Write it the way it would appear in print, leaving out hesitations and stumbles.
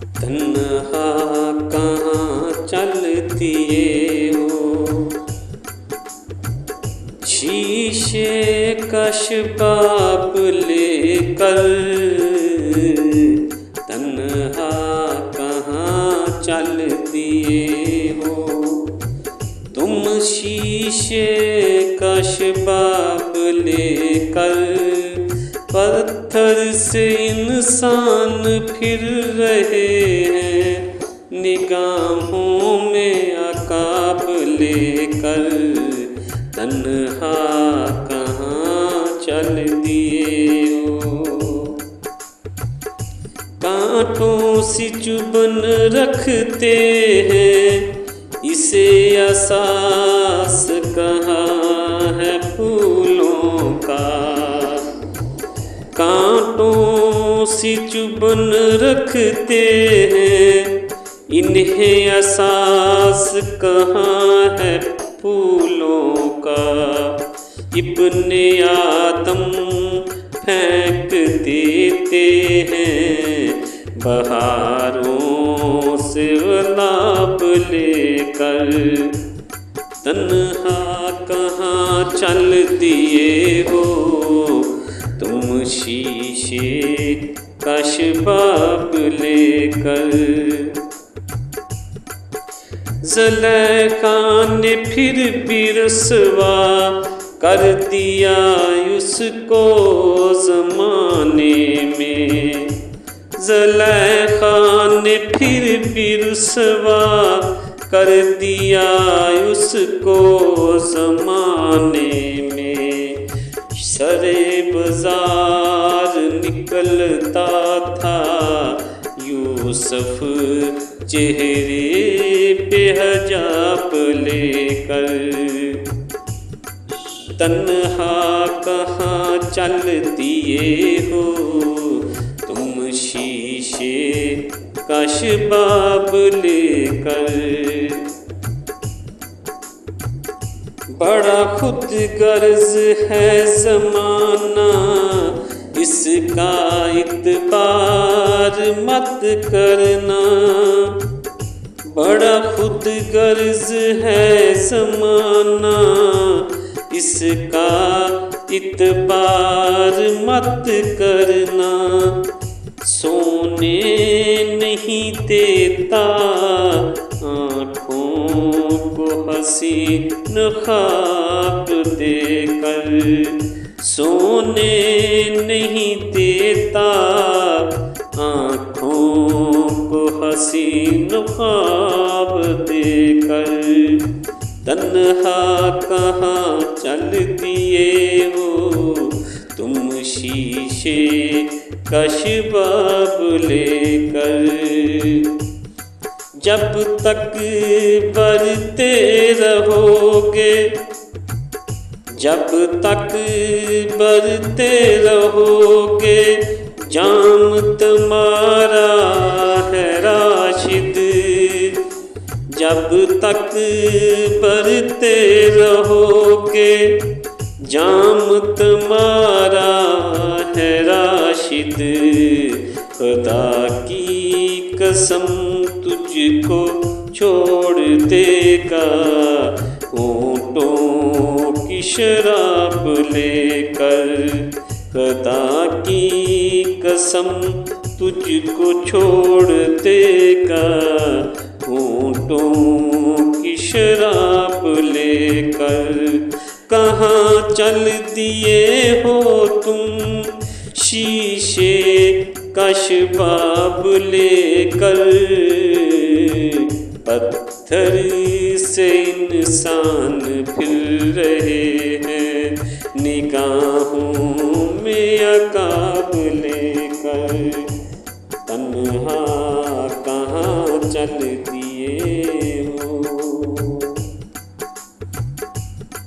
तन्हा कहाँ चलती हो, शीशे कशबाब लेकर। तन्हा कहाँ चलती हो, तुम शीशे कशबाब लेकर। पत्थर से इंसान फिर रहे हैं, निगाहों में अकाब लेकर। तन्हा कहाँ चल दिए हो, कांटों सी चुभन रखते हैं, इसे एहसास कहाँ है फूलों का। कांटों सी चुभन रखते हैं, इन्हें एहसास कहाँ है फूलों का। इब्ने आदम फेंक देते हैं, बहारों से गुलाब लेकर। तन्हा कहाँ चल दिए हो, तुम शीशे कशबाब लेकर। ज़ुलेखा ने फिर भी रुसवा कर दिया उसको ज़माने में। ज़ुलेखा ने फिर भी रुसवा कर दिया उसको ज़माने में। सरे बाज़ार निकलता था यूसुफ चेहरे पे हिजाब लेकर। तन्हा कहाँ चल दिए हो, तुम शीशे कशबाब लेकर। बड़ा खुदगर्ज है ज़माना, इसका इत्बार मत करना। बड़ा खुदगर्ज है ज़माना, इसका इत्बार मत करना। सोने नहीं देता आँखों को हसीन ख्वाब देकर। सोने नहीं देता आँखों को हसीन ख्वाब देकर। तन्हा कहाँ चल दिए हो, तुम शीशे कशबाब लेकर। जब तक बढ़ते रहोगे, जब तक बढ़ते रहोगे, जाम तुम्हारा है राशिद। जब तक बढ़ते रहोगे, जाम तुम्हारा है राशिद। खुदा की कसम तुझको छोड़ देगा, होंठों की शराब लेकर। खुदा की कसम तुझको छोड़ देगा, होंठों की शराब लेकर। कहाँ चल दिए हो तुम शीशे कशबाब लेकर। पत्थर से इंसान फिर रहे हैं, निगाहों में अकाब लेकर। तन्हा कहाँ चल